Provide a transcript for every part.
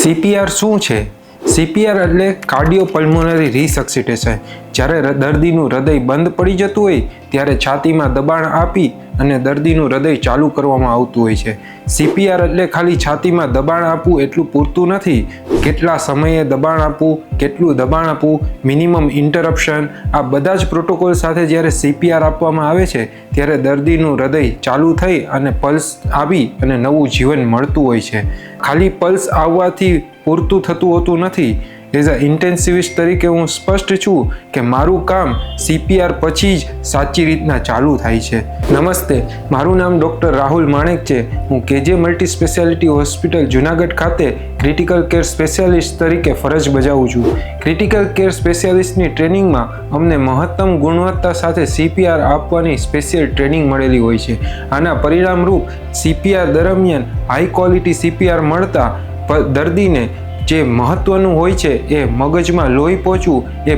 CPR શું છે? CPR એટલે કાર્ડિયોપલ્મોનરી રિસક્સિટેશન. જ્યારે દર્દીનું હૃદય બંધ પડી જતું હોય ત્યારે છાતીમાં દબાણ આપી અને દર્દીનું હૃદય ચાલુ કરવામાં આવતું હોય છે. સીપીઆર એટલે ખાલી છાતીમાં દબાણ આપવું એટલું પૂરતું નથી. કેટલા સમયે દબાણ આપવું, કેટલું દબાણ આપવું, મિનિમમ ઇન્ટરપ્શન, આ બધા જ પ્રોટોકોલ સાથે જ્યારે સીપીઆર આપવામાં આવે છે ત્યારે દર્દીનું હૃદય ચાલુ થઈ અને પલ્સ આવી અને નવું જીવન મળતું હોય છે. ખાલી પલ્સ આવવાથી પૂરતું થતું હોતું નથી. એઝ અ ઇન્ટેન્સિવિસ્ટ તરીકે હું સ્પષ્ટ છું કે મારું કામ સીપીઆર પછી જ સાચી રીતના ચાલુ થાય છે. નમસ્તે, મારું નામ ડૉક્ટર રાહુલ માણેક છે. હું કેજે મલ્ટી સ્પેશિયાલિટી હોસ્પિટલ જુનાગઢ ખાતે ક્રિટિકલ કેર સ્પેશિયાલિસ્ટ તરીકે ફરજ બજાવું છું. ક્રિટિકલ કેર સ્પેશિયાલિસ્ટની ટ્રેનિંગમાં અમને મહત્તમ ગુણવત્તા સાથે સીપીઆર આપવાની સ્પેશિયલ ટ્રેનિંગ મળેલી હોય છે. આના પરિણામરૂપ સીપીઆર દરમિયાન હાઈ ક્વોલિટી સીપીઆર મળતા દર્દીને જે મહત્વનું હોય છે એ મગજમાં લોહી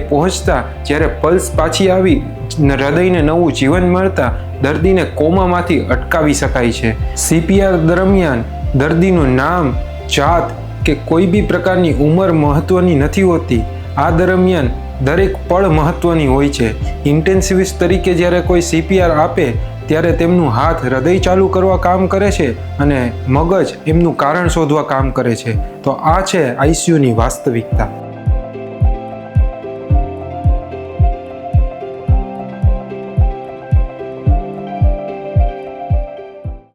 પહોંચતા જ્યારે પલ્સ પાછી આવી હૃદયને નવું જીવન મળતા દર્દીને કોમામાંથી અટકાવી શકાય છે. સીપીઆર દરમિયાન દર્દીનું નામ, જાત કે કોઈ બી પ્રકારની ઉંમર મહત્વની નથી હોતી. આ દરમિયાન દરેક પળ મહત્વની હોય છે. ઇન્ટેન્સિવિસ્ટ તરીકે જ્યારે કોઈ સીપીઆર આપે ત્યારે તેમનું હાથ હૃદય ચાલુ કરવા કામ કરે છે અને મગજ એમનું કારણ શોધવા કામ કરે છે. તો આ છે આઈસીયુની વાસ્તવિકતા.